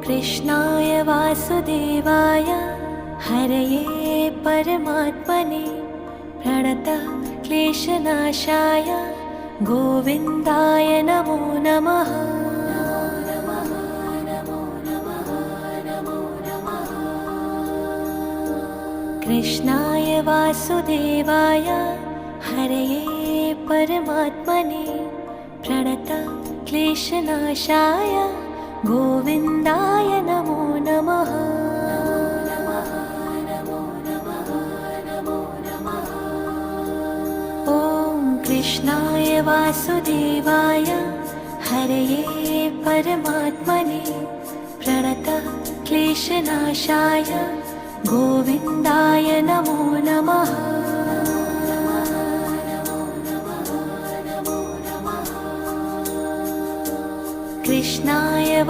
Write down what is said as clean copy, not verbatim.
कृष्णाय वासुदेवाय हरये परमात्मने प्रणतः क्लेशनाशाय गोविन्दाय नमो नमः। कृष्णाय वासुदेवाय हरये परमात्मने प्रणतः क्लेशनाशाय गोविन्दाय नमो नमः। ॐ कृष्णाय वासुदेवाय हरये परमात्मने प्रणतः क्लेशनाशाय गोविन्दाय नमो नमः। कृष्णाय